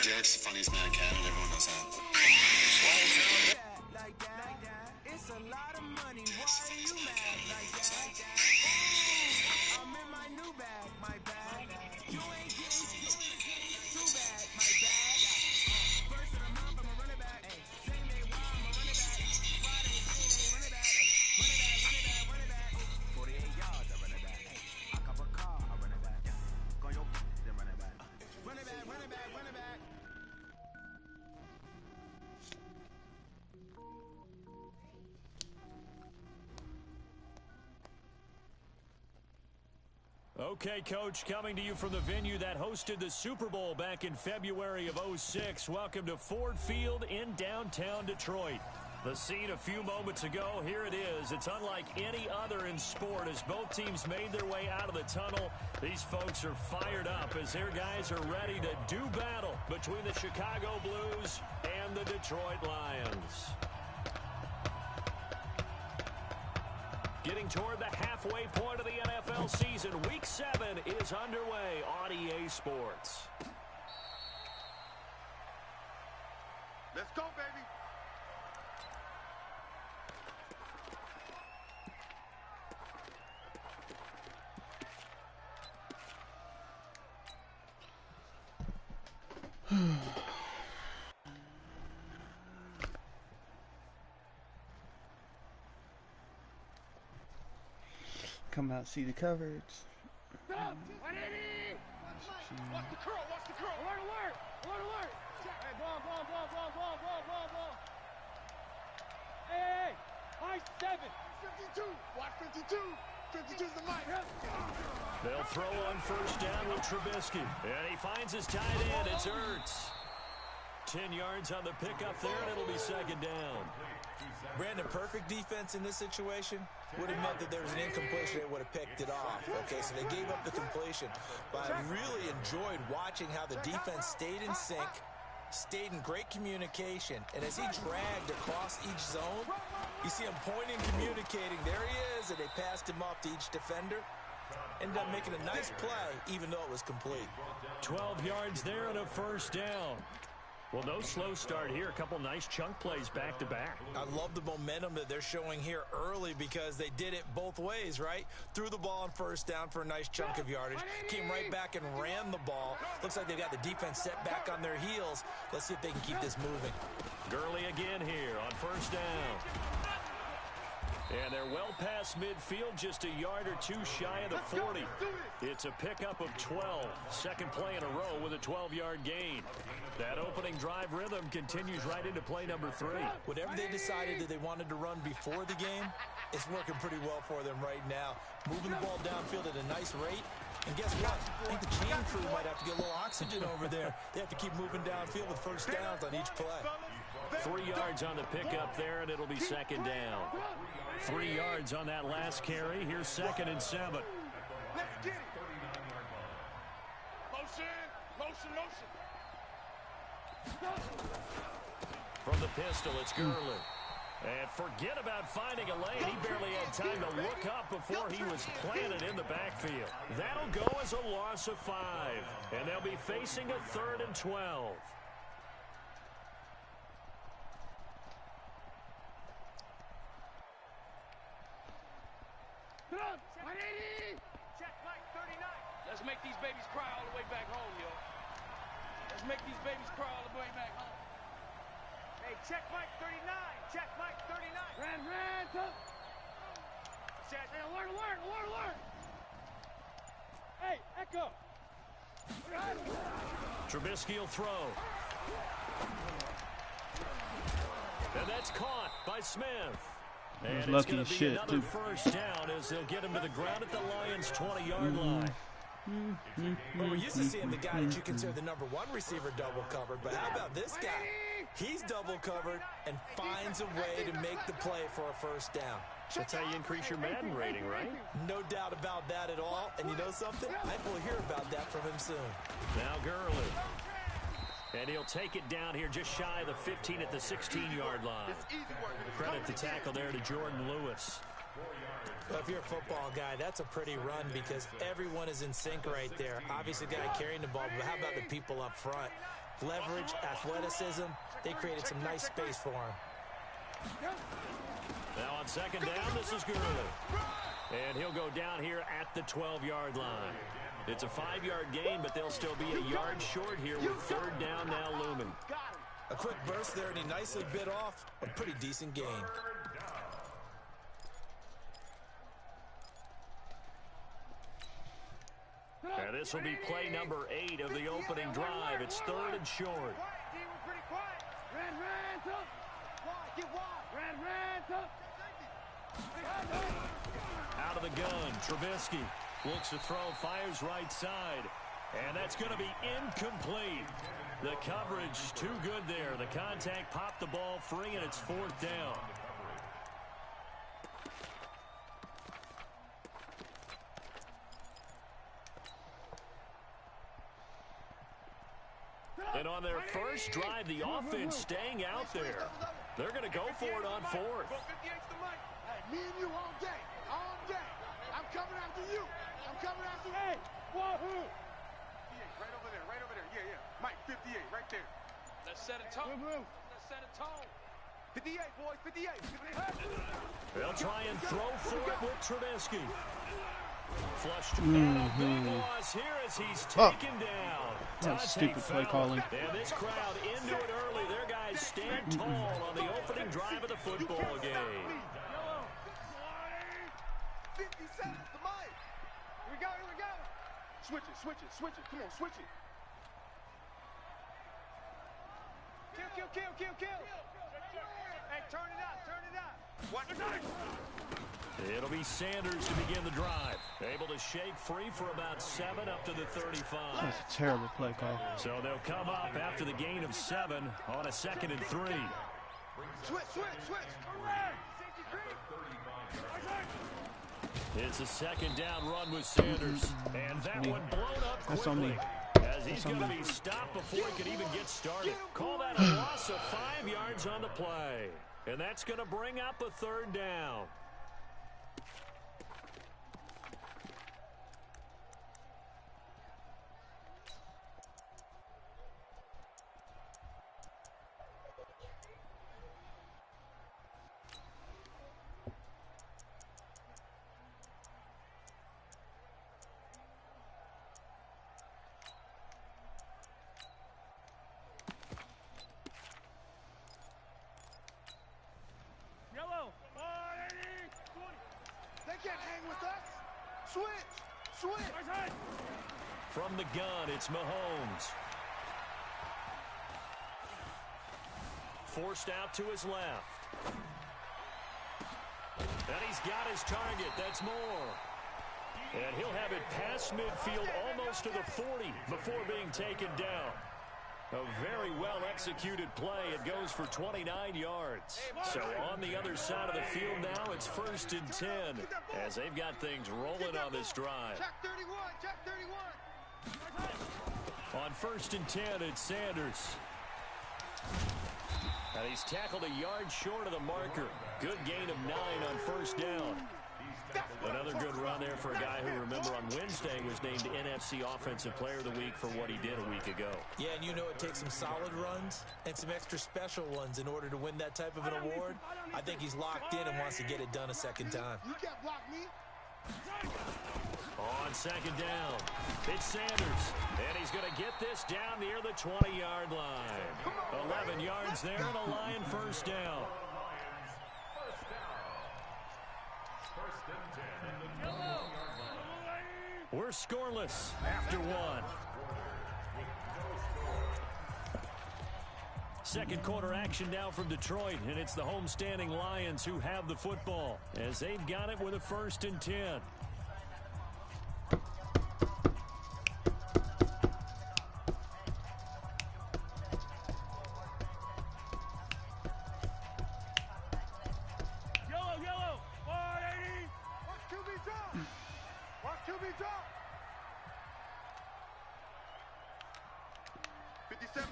Derek's the funniest man in Canada. Everyone knows that. It's a lot of money. Why are you mad like that? I'm in my new bag, my bag. You ain't getting too bad, my bag. First of the month, I'ma run it back. Same day, why I'ma run it back. Friday, payday, run it back. Run it back. 48 yards, I run it back. I cop a car, I run it back. Go your then run it back. Run it back, run it back, run it back. Okay, Coach, coming to you from the venue that hosted the Super Bowl back in February of '06. Welcome to Ford Field in downtown Detroit. The scene a few moments ago, here it is. It's unlike any other in sport as both teams made their way out of the tunnel. These folks are fired up as their guys are ready to do battle between the Chicago Blues and the Detroit Lions. Getting toward the halfway point of the NFL season, Week 7 is underway on EA Sports. Let's go, baby. Come out, see the coverage. Stop! Watch the curl, watch the curl. Alert! Hey, ball. Hey, high 7. 52. Watch 52. 52's the mic. They'll throw on first down with Trubisky. And he finds his tight end. It's Ertz. 10 yards on the pickup there, and it'll be second down. Brandon, perfect defense in this situation would have meant that there was an incompletion. They would have picked it off. Okay, so they gave up the completion. But I really enjoyed watching how the defense stayed in sync, stayed in great communication. And as he dragged across each zone, you see him pointing, communicating. There he is, and they passed him off to each defender. Ended up making a nice play, even though it was complete. 12 yards there and a first down. Well, no slow start here. A couple nice chunk plays back-to-back. I love the momentum that they're showing here early because they did it both ways, right? Threw the ball on first down for a nice chunk of yardage. Came right back and ran the ball. Looks like they've got the defense set back on their heels. Let's see if they can keep this moving. Gurley again here on first down. And they're well past midfield, just a yard or two shy of the 40. It's a pickup of 12. Second play in a row with a 12-yard gain. That opening drive rhythm continues right into play number 3. Whatever they decided that they wanted to run before the game, it's working pretty well for them right now. Moving the ball downfield at a nice rate. And guess what? I think the chain crew might have to get a little oxygen over there. They have to keep moving downfield with first downs on each play. 3 yards on the pickup there, and it'll be second down. 3 yards on that last carry. Here's 2nd and 7. Let's get it. Motion. From the pistol, it's Gurley. And forget about finding a lane. He barely had time to look up before he was planted in the backfield. That'll go as a loss of 5. And they'll be facing a 3rd and 12. Check Mike 39. Let's make these babies cry all the way back home, yo. Let's make these babies cry all the way back home. Hey, check Mike 39. Check Mike 39. Ran. Check. Hey, alert. Hey, Echo. Trubisky will throw. And that's caught by Smith. And it's lucky going to be shit, another too. first down as they'll get him to the ground at the Lions' 20-yard line. Well, we're used to seeing the guy that you consider the number 1 receiver double covered, but how about this guy? He's double covered and finds a way to make the play for a first down. That's how you increase your Madden rating, right? No doubt about that at all. And you know something? I think we'll hear about that from him soon. Now Gurley. And he'll take it down here just shy of the 15 at the 16-yard line. Credit the tackle there to Jordan Lewis. Well, if you're a football guy, that's a pretty run because everyone is in sync right there. Obviously, the guy carrying the ball, but how about the people up front? Leverage, athleticism, they created some nice space for him. Now on second down, this is Gurley. And he'll go down here at the 12-yard line. It's a 5-yard gain, but they'll still be a yard short here with third down now looming. A quick burst there, and he nicely bit off a pretty decent gain. And this will be play number 8 of the opening drive. It's third and short. Out of the gun, Trubisky looks to throw, fires right side. And that's going to be incomplete. The coverage too good there. The contact popped the ball free, and it's fourth down. And on their first drive, the offense staying out there. They're going to go for it on fourth. Hey, me and you all day. All day. I'm coming after you. I'm coming after you. Hey, wahoo! 58, right over there, right over there. Yeah, yeah. Mike, 58, right there. Let's set a tone. Let's set a tone. 58, boys, 58. They'll try and throw for it with Trubisky. Flushed and a big loss here as he's taken down. That's stupid play calling. And this crowd into it early. Their guys stand tall on the opening drive of the football game. 57 to Mike. Here we go, here we go. Switch it, switch it, switch it. Come on, switch it. Kill, kill, kill, kill, kill. Hey, turn it up, turn it up. Watch it. It'll be Sanders to begin the drive. Able to shake free for about 7 up to the 35. That's a terrible play call. So they'll come up after the gain of 7 on a 2nd and 3. Switch, switch, switch. It's a second down run with Sanders. And that one blown up That's on quickly. me. As he's going to be stopped before he could even get started. Call that a loss of 5 yards on the play. And that's going to bring up a third down. From the gun, it's Mahomes. Forced out to his left. And he's got his target. That's Moore. And he'll have it past midfield almost to the 40 before being taken down. A very well-executed play. It goes for 29 yards. So on the other side of the field now, it's 1st and 10 as they've got things rolling on this drive. Check 31, check 31. On 1st and 10, it's Sanders. And he's tackled a yard short of the marker. Good gain of 9 on 1st down. Another good run there for a guy who, remember, on Wednesday was named NFC Offensive Player of the Week for what he did a week ago. Yeah, and you know it takes some solid runs and some extra special ones in order to win that type of an award. I think he's locked in and wants to get it done a second time. You can't block me. On 2nd down, it's Sanders. And he's going to get this down near the 20-yard line. 11 yards there and a Lion 1st down. We're scoreless after 1. Second quarter action now from Detroit, and it's the homestanding Lions who have the football as they've got it with a 1st and 10. Yellow, 180. Watch QB drop. Watch QB drop. 57.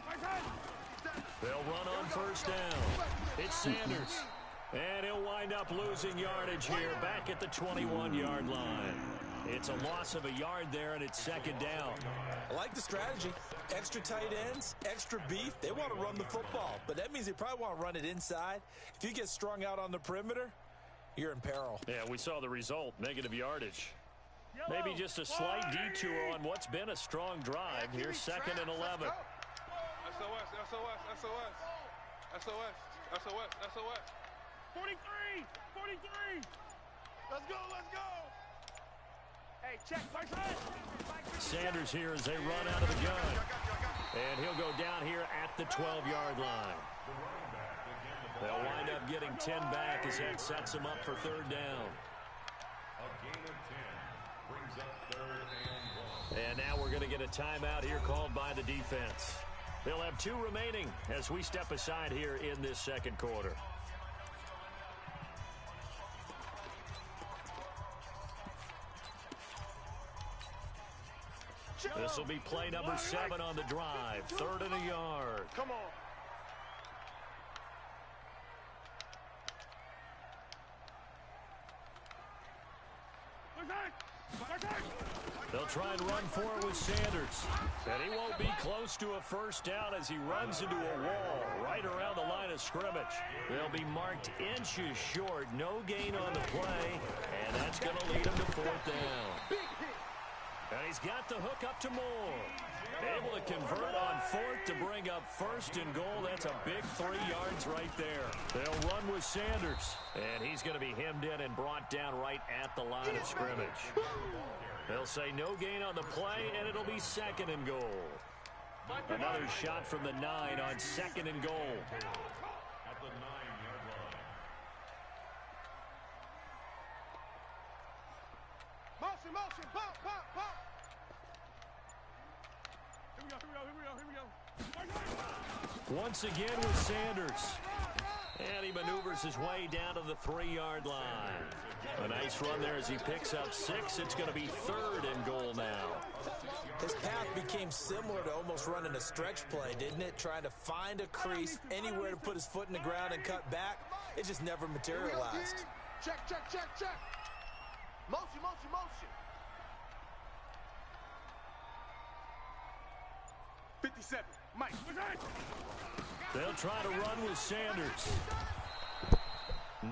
They'll run on 1st down. It's Sanders. And he'll wind up losing yardage here back at the 21-yard line. It's a loss of a yard there, and it's second down. I like the strategy. Extra tight ends, extra beef. They want to run the football, but that means they probably want to run it inside. If you get strung out on the perimeter, you're in peril. Yeah, we saw the result, negative yardage. Maybe just a slight detour on what's been a strong drive. Here's second and 11. SOS, SOS, SOS. SOS, SOS, SOS. 43, 43. Let's go, let's go. Hey, check. Sanders here as they run out of the gun. And he'll go down here at the 12-yard line. They'll wind up getting 10 back as that sets them up for third down. And now we're going to get a timeout here called by the defense. They'll have 2 remaining as we step aside here in this second quarter. This will be play number 7 on the drive. 3rd and a yard. Come on. They'll try and run for it with Sanders. And he won't be close to a first down as he runs into a wall right around the line of scrimmage. They'll be marked inches short. No gain on the play. And that's going to lead him to 4th down. And he's got the hook up to Moore. Able to convert on 4th to bring up 1st and goal. That's a big 3 yards right there. They'll run with Sanders. And he's going to be hemmed in and brought down right at the line of scrimmage. They'll say no gain on the play, and it'll be 2nd and goal. Another shot from the 9 on 2nd and goal. At the 9-yard line. Motion, motion, bump, bump, bump. Here we go. Once again with Sanders. And he maneuvers his way down to the 3-yard line. A nice run there as he picks up 6. It's going to be 3rd and goal now. His path became similar to almost running a stretch play, didn't it? Trying to find a crease, anywhere to put his foot in the ground and cut back. It just never materialized. Check, check, check, check. Motion, motion, motion. 57. Mike. They'll try to run with Sanders.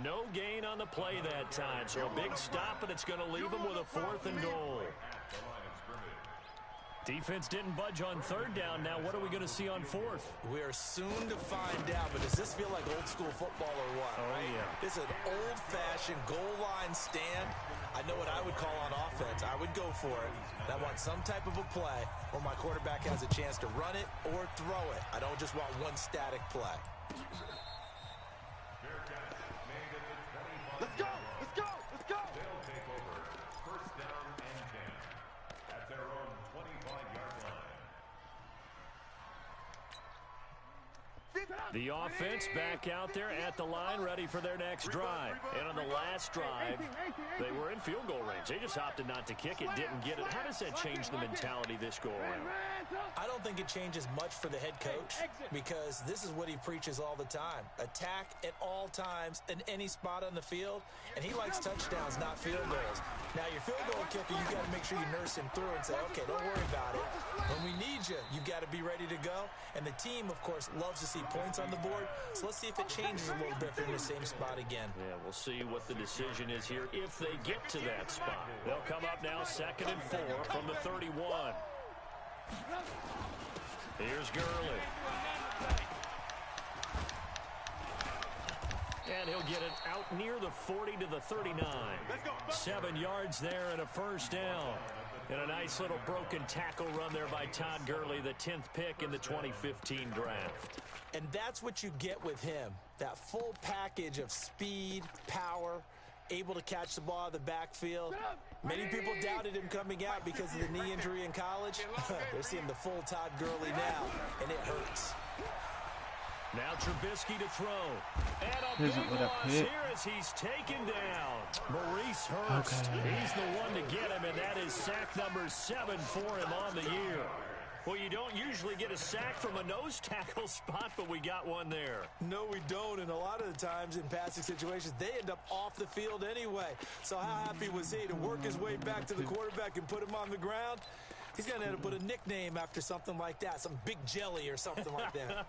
No gain on the play that time, so a big stop, and it's going to leave him with a 4th and goal. Defense didn't budge on 3rd down. Now what are we going to see on 4th? We are soon to find out, but does this feel like old school football or what? Oh, right? yeah. This is an old-fashioned goal line stand. I know what I would call on offense. I would go for it. And I want some type of a play where my quarterback has a chance to run it or throw it. I don't just want one static play. Let's go, let's go, let's go. They'll take over 1st down and 10 at their own 25-yard line. The offense back out there at the line, ready for their next drive. And on the last drive, they were in field goal range. They just opted not to kick it, didn't get it. How does that change the mentality this go-around? I don't think it changes much for the head coach because this is what he preaches all the time. Attack at all times in any spot on the field, and he likes touchdowns, not field goals. Now, your field goal kicker, you got to make sure you nurse him through and say, okay, don't worry about it. When we need you, you got to be ready to go. And the team, of course, loves to see points on the board. So let's see if it changes a little bit if they're in the same spot again. Yeah, we'll see what the decision is here if they get to that spot. They'll come up now 2nd and 4 from the 31. Here's Gurley. And he'll get it out near the 40 to the 39. 7 yards there and a 1st down. And a nice little broken tackle run there by Todd Gurley, the 10th pick in the 2015 draft. And that's what you get with him, that full package of speed, power, able to catch the ball out of the backfield. Many people doubted him coming out because of the knee injury in college. They're seeing the full Todd Gurley now, and it hurts. Now Trubisky to throw. And a big loss here as he's taken down. Maurice Hurst. Okay. He's the one to get him, and that is sack number 7 for him on the year. Well, you don't usually get a sack from a nose tackle spot, but we got one there. No, we don't, and a lot of the times in passing situations, they end up off the field anyway. So how happy was he to work his way back to the quarterback and put him on the ground? He's going to have to put a nickname after something like that, some Big Jelly or something like that.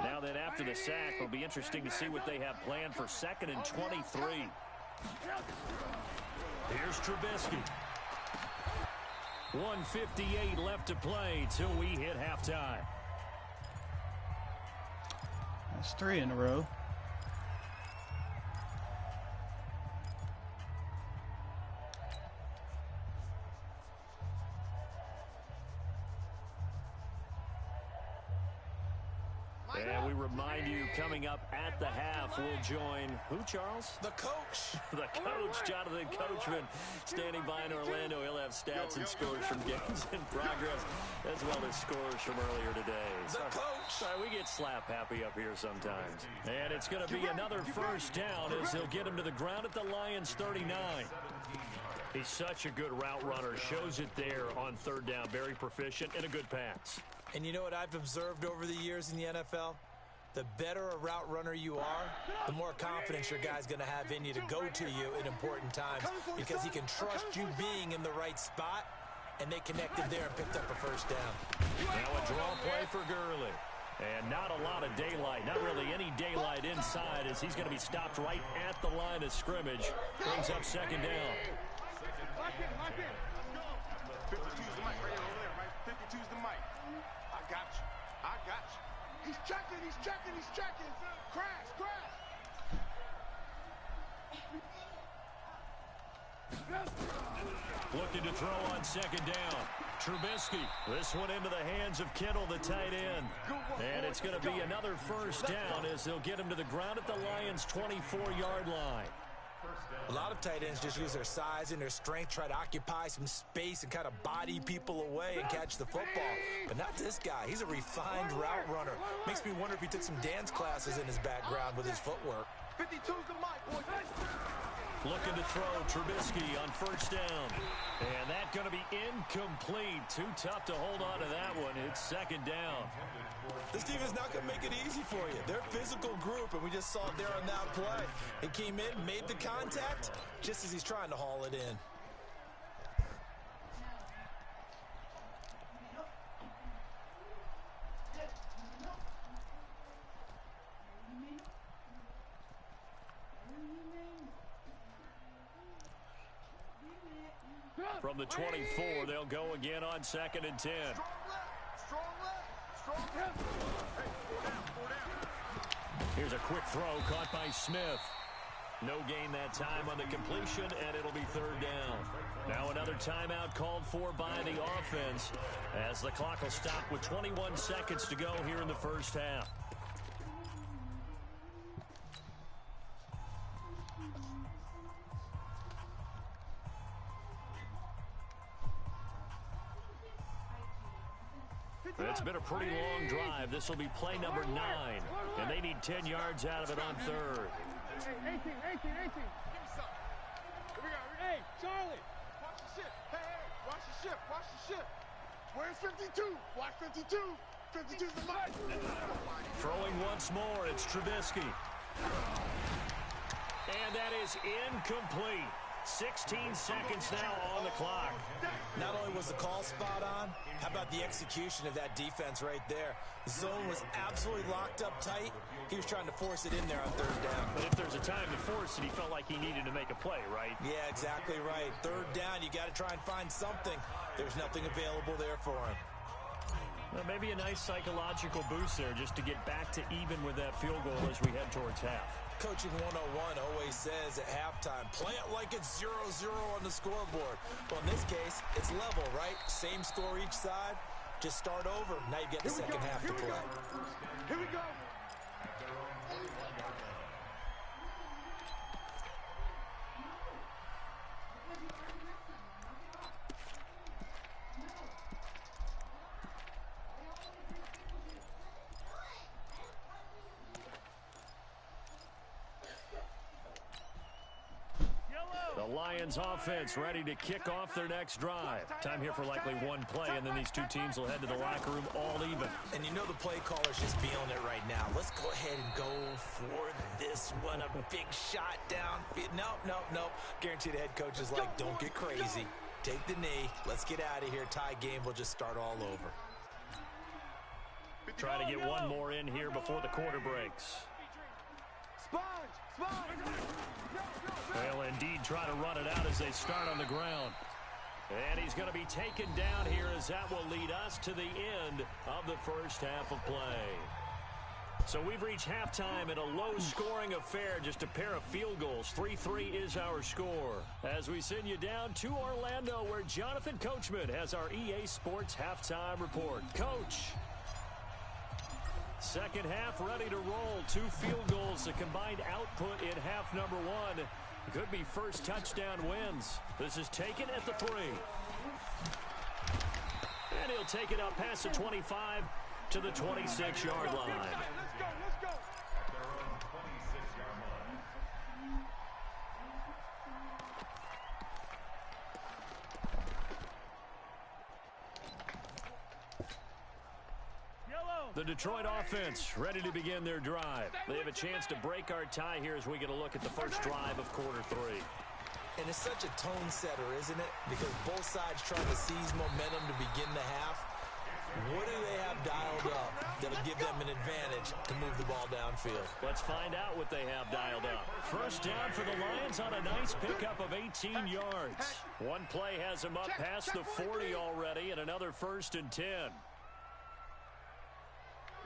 Now then, after the sack, it'll be interesting to see what they have planned for 2nd and 23. Here's Trubisky. 1:58 left to play till we hit halftime. That's 3 in a row. And we remind you, coming up at the half, we'll join who, Charles? The coach. The coach, Jonathan Coachman, standing by in Orlando. He'll have stats and scores from games in progress, as well as scores from earlier today. The coach. Sorry, we get slap happy up here sometimes. And it's going to be another first down as they'll get him to the ground at the Lions' 39. He's such a good route runner. Shows it there on 3rd down. Very proficient and a good pass. And you know what I've observed over the years in the NFL? The better a route runner you are, the more confidence your guy's going to have in you to go to you in important times because he can trust you being in the right spot, and they connected there and picked up a first down. Now a draw play for Gurley. And not a lot of daylight, not really any daylight inside as he's going to be stopped right at the line of scrimmage. Brings up 2nd down. Lock in, lock in. 52's the mic right over there, right? 52's the mic. I got you. I got you. He's checking, he's checking, he's checking. Crash, crash. Looking to throw on 2nd down. Trubisky. This one into the hands of Kittle, the tight end. And it's going to be another first down as they'll get him to the ground at the Lions' 24-yard line. A lot of tight ends just use their size and their strength, try to occupy some space and kind of body people away and catch the football. But not this guy. He's a refined route runner. Makes me wonder if he took some dance classes in his background with his footwork. 52's the mic, boys. Looking to throw Trubisky on 1st down. And that's going to be incomplete. Too tough to hold on to that one. It's 2nd down. This team is not going to make it easy for you. They're a physical group, and we just saw it there on that play. He came in, made the contact, just as he's trying to haul it in. From the 24, they'll go again on 2nd and 10. Strong left, strong left, strong left. Hey, four down. Here's a quick throw caught by Smith. No gain that time on the completion, and it'll be 3rd down. Now another timeout called for by the offense as the clock will stop with 21 seconds to go here in the first half. It's been a pretty long drive. This will be play number 9, and they need 10 yards out of it on 3rd. Hey, 18. Give me some. Here we go. Hey, Charlie. Watch the ship. Hey, watch the ship. Watch the ship. Where's 52? Watch 52. 52's the mic. Throwing once more, it's Trubisky. And that is incomplete. 16 seconds now on the clock. Not only was the call spot on, how about the execution of that defense right there? The zone was absolutely locked up tight. He was trying to force it in there on 3rd down. But if there's a time to force it, he felt like he needed to make a play, right? Yeah, exactly right. 3rd down, you got to try and find something. There's nothing available there for him. Well, maybe a nice psychological boost there just to get back to even with that field goal as we head towards half. Coaching 101 always says at halftime, play it like it's 0-0 on the scoreboard. Well, in this case, it's level, right? Same score each side. Just start over. Now you get the second half to play. Here we go. The Lions offense ready to kick off their next drive. Time here for likely one play, and then these two teams will head to the locker room all even. And you know the play caller's just feeling it right now. Let's go ahead and go for this one. A big shot downfield. Nope. Guarantee the head coach is like, don't get crazy. Take the knee. Let's get out of here. Tie game will just start all over. Try to get one more in here before the quarter breaks. They'll indeed try to run it out as they start on the ground. And he's going to be taken down here as that will lead us to the end of the first half of play. So we've reached halftime in a low-scoring affair, just a pair of field goals. 3-3 is our score. As we send you down to Orlando, where Jonathan Coachman has our EA Sports halftime report. Coach. Second half ready to roll. 2 field goals, the combined output in half number 1. Could be first touchdown wins. This is taken at the 3. And he'll take it up past the 25 to the 26-yard line. Let's go. At their own 26-yard line. The Detroit offense ready to begin their drive. They have a chance to break our tie here as we get a look at the first drive of quarter 3. And it's such a tone setter, isn't it? Because both sides trying to seize momentum to begin the half. What do they have dialed up that'll give them an advantage to move the ball downfield? Let's find out what they have dialed up. First down for the Lions on a nice pickup of 18 yards. One play has them up past the 40 already, and another 1st and 10.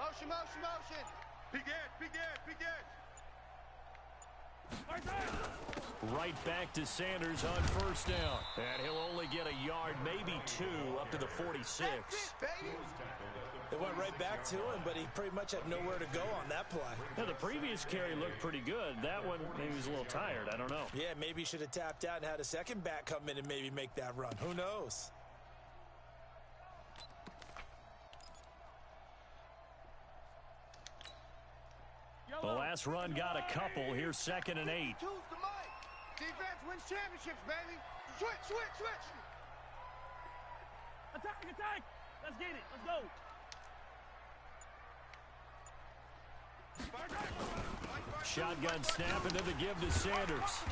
Motion. Big edge. Right back to Sanders on first down. And he'll only get a yard, maybe 2, up to the 46. They went right back to him, but he pretty much had nowhere to go on that play. Now, the previous carry looked pretty good. That one, maybe he was a little tired. I don't know. Yeah, maybe he should have tapped out and had a second back come in and maybe make that run. Who knows? The last run got a couple. Here's 2nd and 8. Choose the mic. Defense wins championships, baby. Switch. Attack. Let's get it. Let's go. Shotgun snap into the give to Sanders.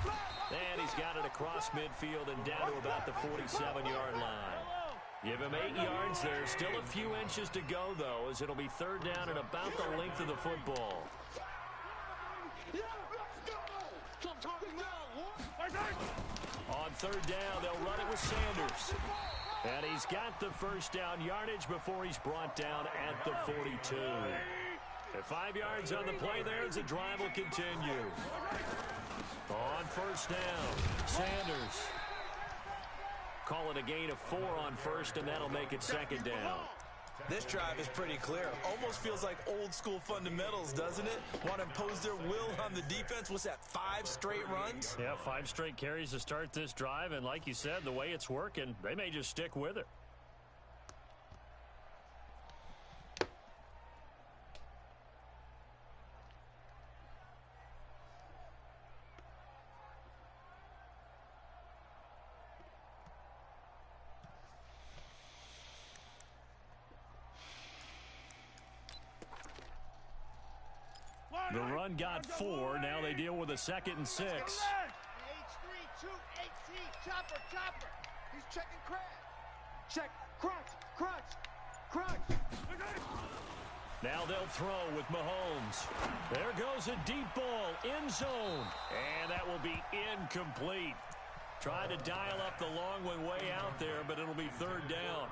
And he's got it across midfield and down to about the 47-yard line. Give him 8 yards. There's still a few inches to go, though, as it'll be 3rd down and about the length of the football. On 3rd down, they'll run it with Sanders. And he's got the first down yardage before he's brought down at the 42. At 5 yards on the play there as the drive will continue. On 1st down, Sanders. Call it a gain of 4 on 1st, and that'll make it 2nd down. This drive is pretty clear. Almost feels like old school fundamentals, doesn't it? Want to impose their will on the defense. What's that, 5 straight runs? Yeah, 5 straight carries to start this drive, and like you said, the way it's working, they may just stick with it. The run got 4. Now they deal with a 2nd and 6. H3, 218, chopper. He's checking crab. Check, crunch. Now they'll throw with Mahomes. There goes a deep ball, end zone. And that will be incomplete. Tried to dial up the long one way out there, but it'll be 3rd down.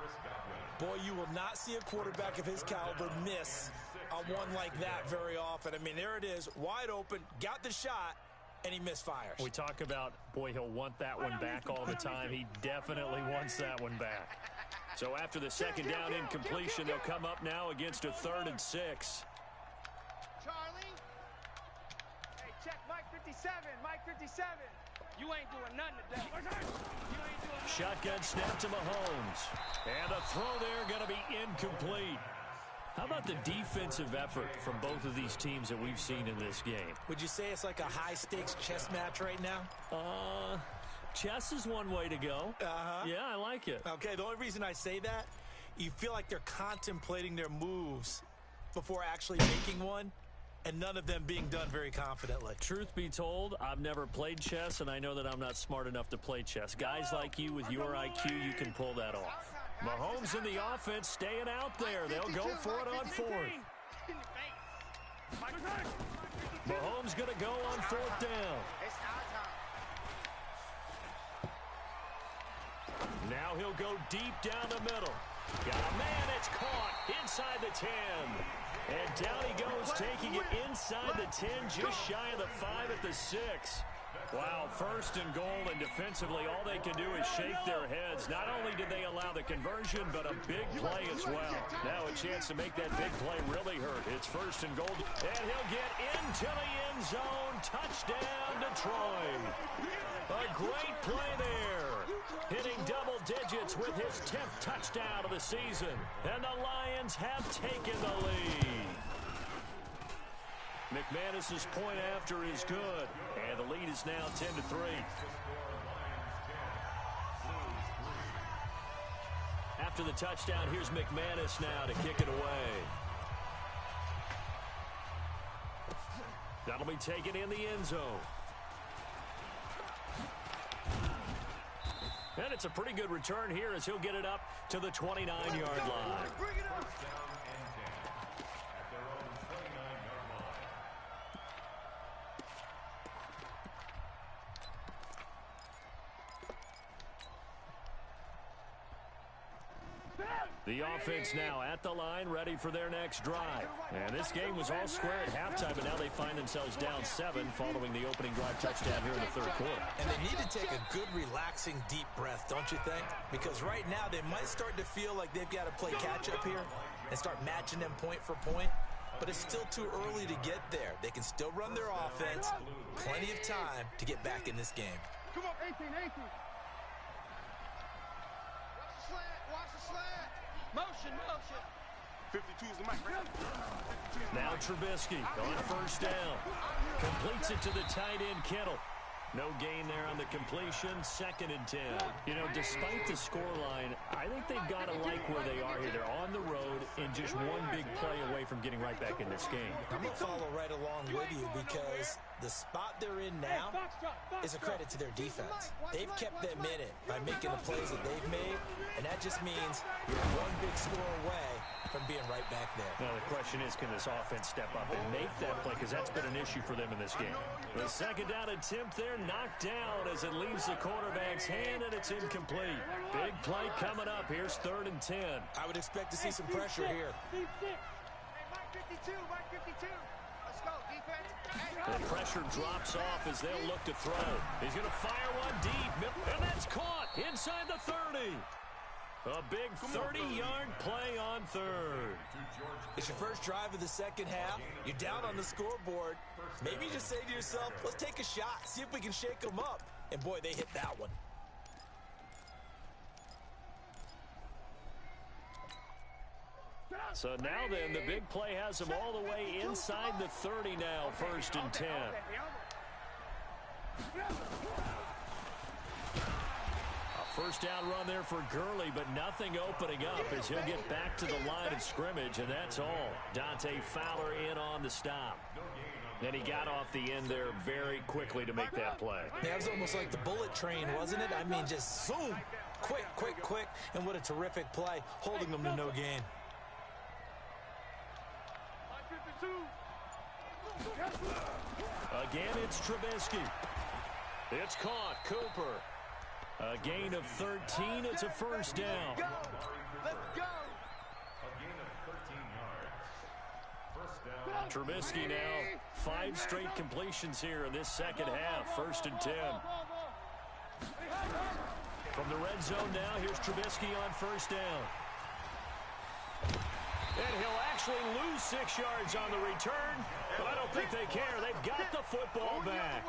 Boy, you will not see a quarterback of his caliber miss on one like that very often. I mean, there it is, wide open, got the shot, and he misfires. We talk about, boy, he'll want that one back all the time. He definitely wants that one back. So after the 2nd down incompletion, they'll come up now against a 3rd and 6. Charlie. Hey, check Mike 57. You ain't doing nothing today. Shotgun snap to Mahomes. And the throw there going to be incomplete. How about the defensive effort from both of these teams that we've seen in this game? Would you say it's like a high-stakes chess match right now? chess is one way to go. Yeah, I like it. Okay, the only reason I say that, you feel like they're contemplating their moves before actually making one, and none of them being done very confidently. Truth be told, I've never played chess, and I know that I'm not smart enough to play chess. Guys like you with your IQ, you can pull that off. Mahomes in the offense staying out there. They'll go for it on fourth. Mahomes going to go on fourth down. Now he'll go deep down the middle. Got a man, it's caught inside the 10. And down he goes, taking it inside the 10, just shy of the 5 at the 6. Wow, first and goal, and defensively all they can do is shake their heads. Not only did they allow the conversion, but a big play as well. Now a chance to make that big play really hurt. It's first and goal, and he'll get into the end zone. Touchdown, Detroit. A great play there. Hitting double digits with his 10th touchdown of the season. And the Lions have taken the lead. McManus's point after is good, and the lead is now 10-3. After the touchdown, here's McManus now to kick it away. That'll be taken in the end zone. And it's a pretty good return here as he'll get it up to the 29-yard line. The offense now at the line, ready for their next drive. And this game was all square at halftime, but now they find themselves down 7 following the opening drive touchdown here in the third quarter. And they need to take a good, relaxing, deep breath, don't you think? Because right now they might start to feel like they've got to play catch-up here and start matching them point for point. But it's still too early to get there. They can still run their offense. Plenty of time to get back in this game. Come on, 18. Watch the slant. Motion. 52 is the mic, right? Now Trubisky on first down. Completes it to the tight end, Kittle. No gain there on the completion, 2nd and 10. You know, despite the scoreline, I think they've got to like where they are here. They're on the road and just one big play away from getting right back in this game. I'm going to follow right along with you because the spot they're in now is a credit to their defense. They've kept them in it by making the plays that they've made, and that just means you're one big score away from being right back there. Now the question is, can this offense step up and make that play? Because that's been an issue for them in this game. The second down attempt there, knocked down as it leaves the quarterback's hand, and it's incomplete. Big play coming up. Here's 3rd and 10. I would expect to see some pressure here. Hey, Mike 52. Let's go, defense. The pressure drops off as they'll look to throw. He's going to fire one deep, and that's caught inside the 30. A big 30-yard play on 3rd. It's your first drive of the second half. You're down on the scoreboard. Maybe you just say to yourself, let's take a shot, see if we can shake them up. And boy, they hit that one. So now then, the big play has them all the way inside the 30 now, 1st and 10. First down run there for Gurley, but nothing opening up as he'll get back to the line of scrimmage, and that's all. Dante Fowler in on the stop. And he got off the end there very quickly to make that play. Yeah, it was almost like the bullet train, wasn't it? I mean, just zoom, quick, and what a terrific play, holding them to no gain. Again, it's Trubisky. It's caught. Cooper. A gain of 13. It's a first down. Let's go. Trubisky now 5 straight completions here in this second half. 1st and 10. From the red zone now, here's Trubisky on first down. And he'll actually lose 6 yards on the return, but I don't think they care. They've got the football back.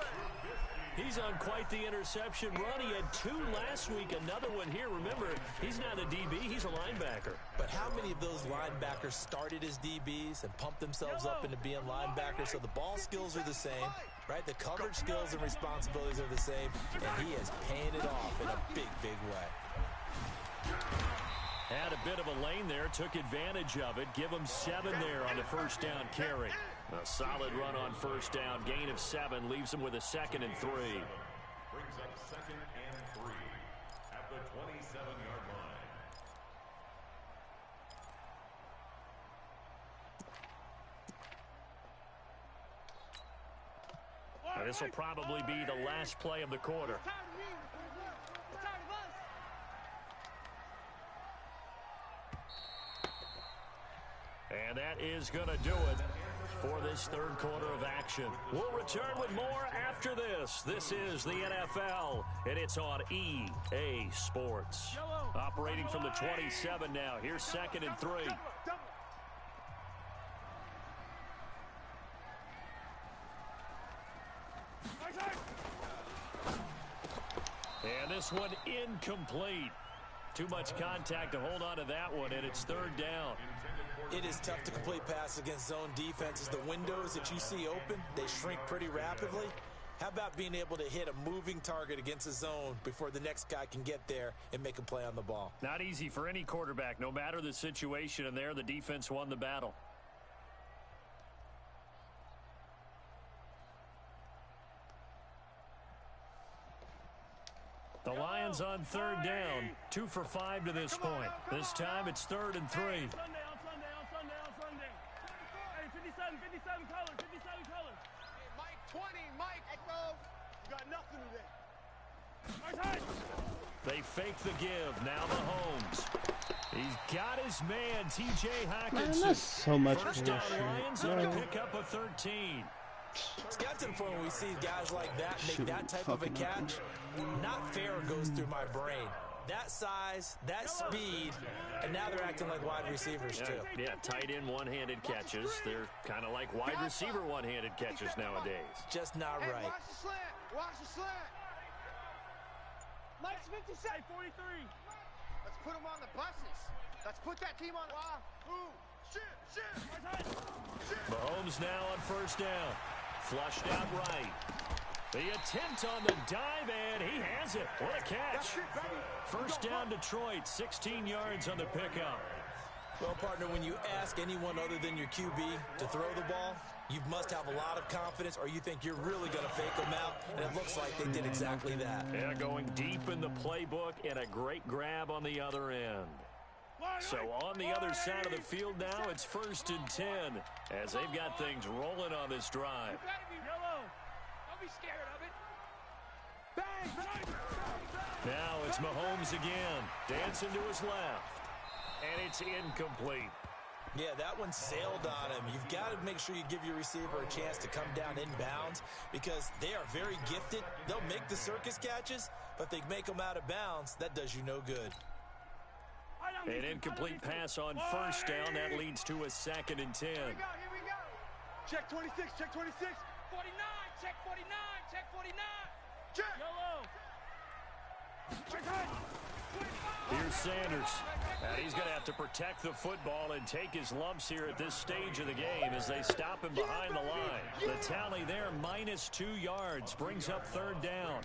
He's on quite the interception run. He had 2 last week, another one here. Remember, he's not a DB, he's a linebacker. But how many of those linebackers started as DBs and pumped themselves up into being linebackers? So the ball skills are the same. right? The coverage skills and responsibilities are the same, and he is paying it off in a big, big way. Had a bit of a lane there, took advantage of it. Give him 7 there on the first down carry. A solid run on first down. Gain of 7 leaves him with a 2nd and 3. Brings up 2nd and 3 at the 27-yard line. This will probably be the last play of the quarter. And that is going to do it for this third quarter of action. We'll return with more after this. This is the NFL, and it's on EA Sports. Operating from the 27 now. Here's 2nd and 3. And this one incomplete. Too much contact to hold on to that one, and it's 3rd down. It is tough to complete passes against zone defenses. The windows that you see open, they shrink pretty rapidly. How about being able to hit a moving target against a zone before the next guy can get there and make a play on the ball? Not easy for any quarterback, no matter the situation, and there the defense won the battle. The Lions on 3rd down, 2 for 5 to this point. This time it's 3rd and 3. On Sunday. Hey, 57 colors. Hey, Mike 20, Mike. Echo. You got nothing today. They fake the give. Now Mahomes. He's got his man, T.J. Man, Hockenson. that's so much First down bullshit. Lions on a pickup of 13. It's got to the point where we see guys like that make Shoot, that type of a fucking catch. Not fair goes through my brain. That size, that speed, and now they're acting like wide receivers too. Yeah, tight end one-handed catches. They're kind of like wide receiver one-handed catches nowadays. Just not Hey, right. watch the slant. Mike's 57, 43. Let's put him on the buses. Let's put that team on. Shit. Mahomes now on first down. Flushed out right. The attempt on the dive, and he has it. What a catch. First down Detroit, 16 yards on the pickup. Well, partner, when you ask anyone other than your QB to throw the ball, you must have a lot of confidence, or you think you're really going to fake them out, and it looks like they did exactly that. Yeah, going deep in the playbook, and a great grab on the other end. So on the other side of the field now, it's 1st and 10 as they've got things rolling on this drive. Yellow. Don't be scared of it. Bang. Now it's Mahomes again, dancing to his left, and it's incomplete. Yeah, that one sailed on him. You've got to make sure you give your receiver a chance to come down inbounds because they are very gifted. They'll make the circus catches, but if they make them out of bounds, that does you no good. An incomplete pass on first down. That leads to a 2nd and 10. Here we go. Check 26. 49. Check 49. Check 49. Check. Yellow. Here's Sanders. And he's going to have to protect the football and take his lumps here at this stage of the game as they stop him behind the line. The tally there, -2 yards, brings up 3rd down.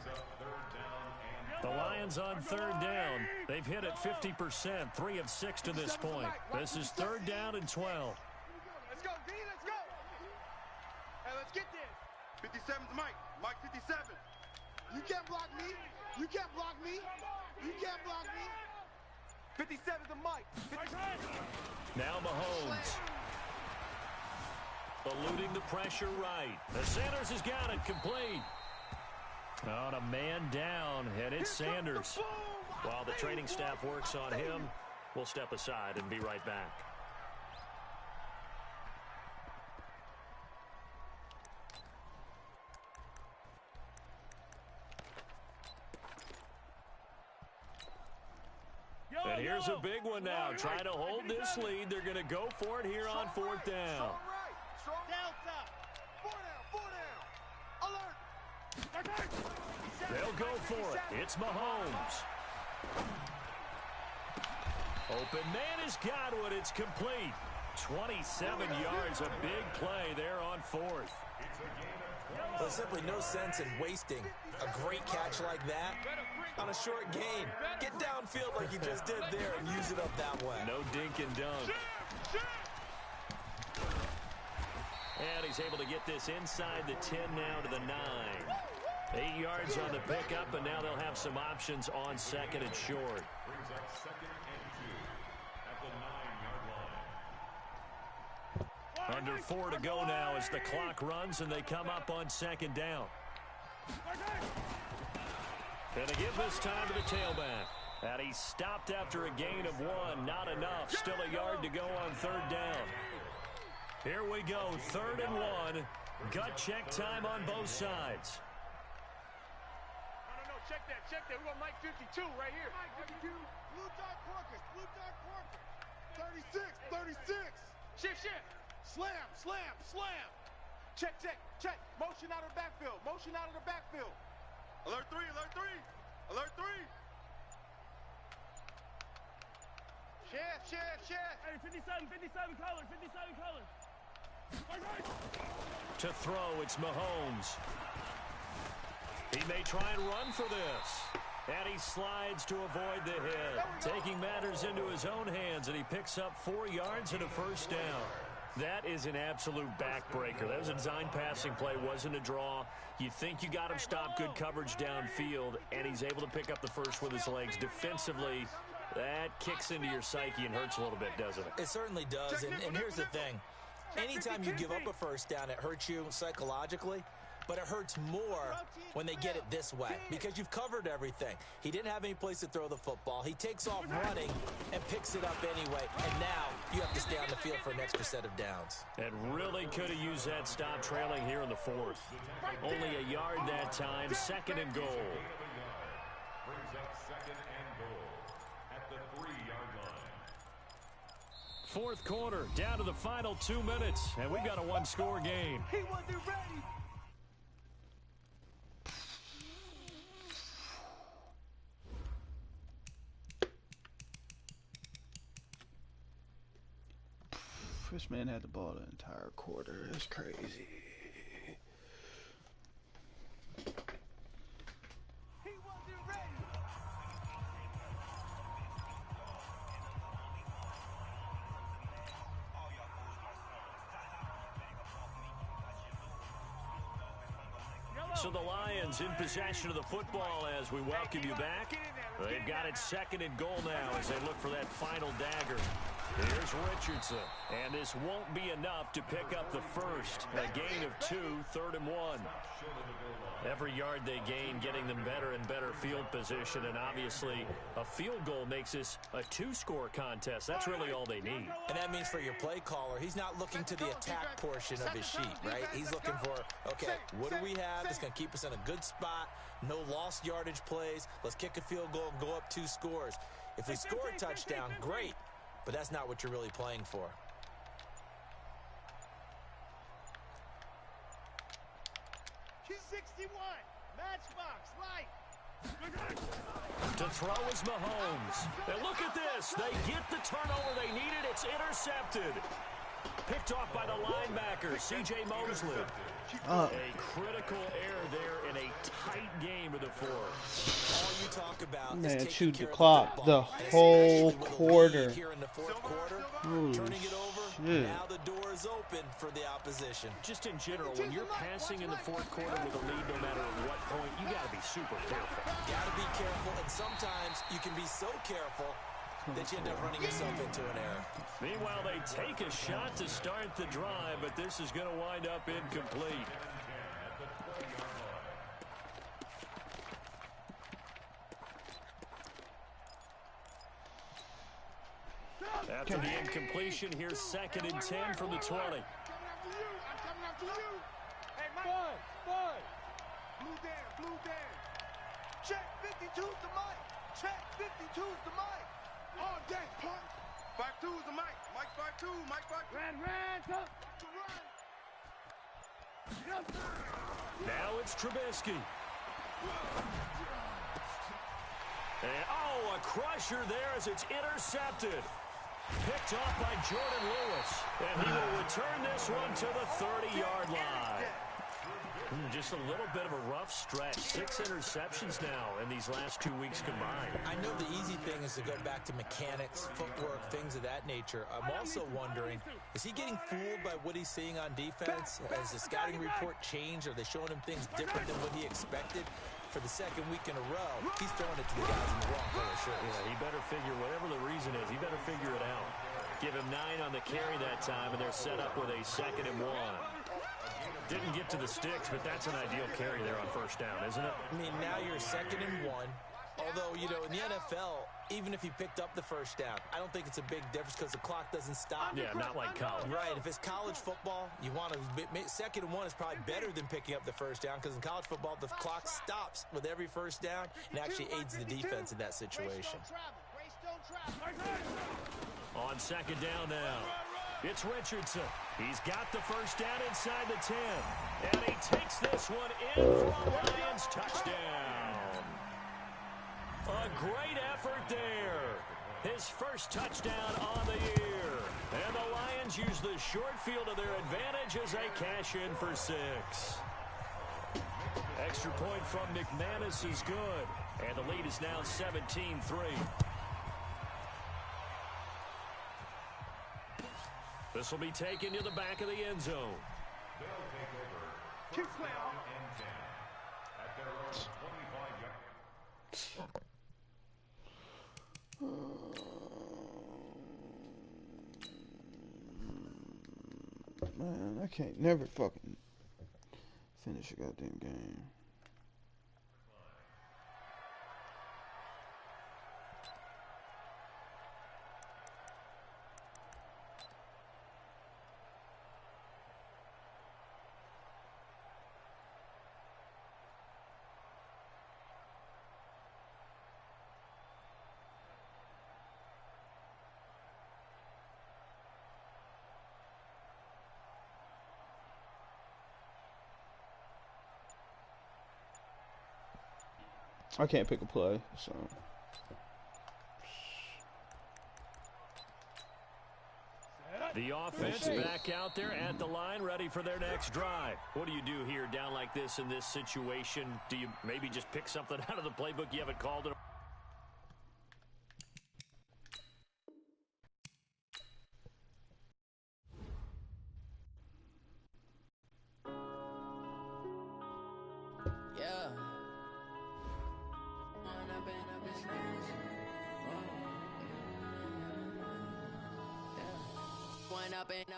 The Lions on 3rd down. They've hit it 50%, 3 of 6 to this point. This is 3rd down and 12. Let's go, D, let's go. Hey, let's get this. 57's Mike. Mike 57. You can't block me. You can't block me. 57's a Mike. Now Mahomes. Eluding the pressure right. The Sanders has got it complete. On a man down, and it's Sanders. While the training staff works on him, we'll step aside and be right back. And here's a big one now. Trying to hold this lead. They're going to go for it here on 4th down. They'll go for it. It's Mahomes. Open man has got one. It's complete. 27 yards. A big play there on 4th. It's a gain of 20 There's simply no sense in wasting a great catch like that on a short gain. Get downfield like you just did there and use it up that way. No dink and dunk. And he's able to get this inside the 10 now to the 9. 8 yards on the pickup, and now they'll have some options on second and short. Brings up 2nd and 2 at the 9-yard line. Under 4 to go now as the clock runs and they come up on 2nd down. And they give this time to the tailback. And he stopped after a gain of 1. Not enough. Still a yard to go on 3rd down. Here we go. 3rd and 1. Gut check time on both sides. No, check that. We want Mike 52 right here. Mike 52. Blue dot Porkers. 36. Shift. Slam. Check. Motion out of the backfield. Alert 3. Share. Hey, 57 colors. To throw, it's Mahomes. He may try and run for this. And he slides to avoid the hit. Taking matters into his own hands, and he picks up 4 yards and a 1st down. That is an absolute backbreaker. That was a design passing play, wasn't a draw. You think you got him stopped, good coverage downfield, and he's able to pick up the first with his legs. Defensively, that kicks into your psyche and hurts a little bit, doesn't it? It certainly does, and here's the thing. Anytime you give up a 1st down, it hurts you psychologically, but it hurts more when they get it this way because you've covered everything. He didn't have any place to throw the football. He takes off running and picks it up anyway, and now you have to stay on the field for an extra set of downs. And really could have used that stop trailing here in the 4th. Only a yard that time, 2nd and goal. Brings up 2nd and goal at the 3-yard line. 4th quarter, down to the final 2 minutes, and we've got a 1-score game. He wasn't ready. This man had the ball the entire quarter. That's crazy. He wasn't ready. So the Lions in possession of the football as we welcome you back. They've got it 2nd and goal now as they look for that final dagger. Here's Richardson, and this won't be enough to pick up the first. A gain of 2, 3rd and 1. Every yard they gain, getting them better and better field position, and obviously a field goal makes this a 2-score contest. That's really all they need. And that means for your play caller, he's not looking to the attack portion of his sheet, right? He's looking for, okay, what do we have that's going to keep us in a good spot? No lost yardage plays. Let's kick a field goal and go up 2 scores. If we score a touchdown, great, but that's not what you're really playing for. He's 61. Matchbox, light. To throw is Mahomes. And look at this. They get the turnover they needed. It's intercepted. Picked off by the linebacker, C.J. Mosley. A critical error there in a tight game of the 4th. All you talk about Man, is chewed taking the care clock of the football. whole Especially with a quarter. lead here in the 4th quarter, Holy turning it over. shit. Now the door is open for the opposition. Just in general, when you're passing in the 4th quarter with a lead, no matter at what point, you got to be super careful. Got to be careful, and sometimes you can be so careful that you end up running yourself into an error. Meanwhile, they take a shot to start the drive, but this is going to wind up incomplete. After the incompletion, here's 2nd and 10 from the 20. I'm coming after you. Hey, Mike. Blue Dan. Check 52's the mic. Check 52's the mic. All day, punk. 52's the mic. Mike 52. Mike 52. Ran, come. Now it's Trubisky. And, a crusher there as it's intercepted. Picked off by Jordan Lewis. And he will return this one to the 30-yard line. Just a little bit of a rough stretch. 6 interceptions now in these last 2 weeks combined. I know the easy thing is to go back to mechanics, footwork, things of that nature. I'm also wondering, is he getting fooled by what he's seeing on defense? Has the scouting report changed? Are they showing him things different than what he expected? For the second week in a row, he's throwing it to the guys in the wrong color shirts. Yeah, he better figure, whatever the reason is, he better figure it out. Give him 9 on the carry that time, and they're set up with a 2nd and 1. Didn't get to the sticks, but that's an ideal carry there on first down, isn't it? I mean, now you're 2nd and 1. Although, you know, in the NFL, even if he picked up the first down, I don't think it's a big difference because the clock doesn't stop. Yeah, not like college. Right. If it's college football, you want to 2nd and 1 is probably better than picking up the first down because in college football, the clock stops with every first down and actually aids the defense in that situation. On 2nd down now, it's Richardson. He's got the first down inside the 10. And he takes this one in for a Lions touchdown. A great effort there. His first touchdown on the year. And the Lions use the short field to their advantage as they cash in for 6. Extra point from McManus is good. And the lead is now 17-3. This will be taken to the back of the end zone. They'll take over. 1st down and 10 at their own 25 yards. Man, I can't never fucking finish a goddamn game. I can't pick a play, so. The offense back out there at the line, ready for their next drive. What do you do here down like this in this situation? Do you maybe just pick something out of the playbook you haven't called it?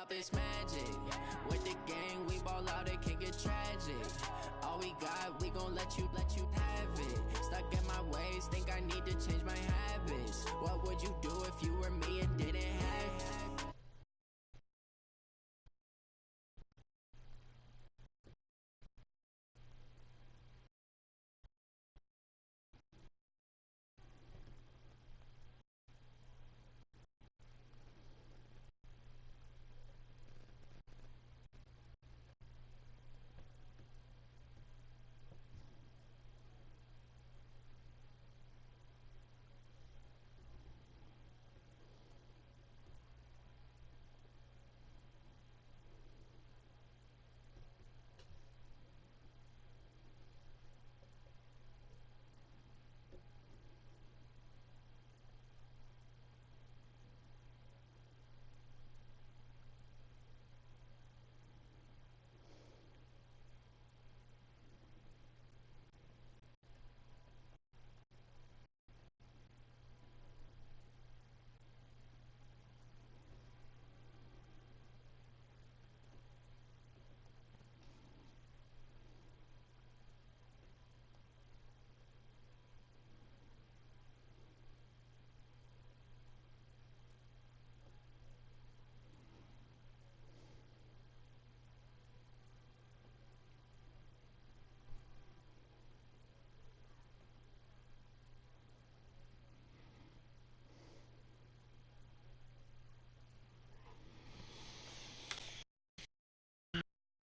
Up this magic with the gang, we ball out, it can get tragic. All we got, we gon' let you have it. Stuck in my ways, think I need to change my habits. What would you do if you were me?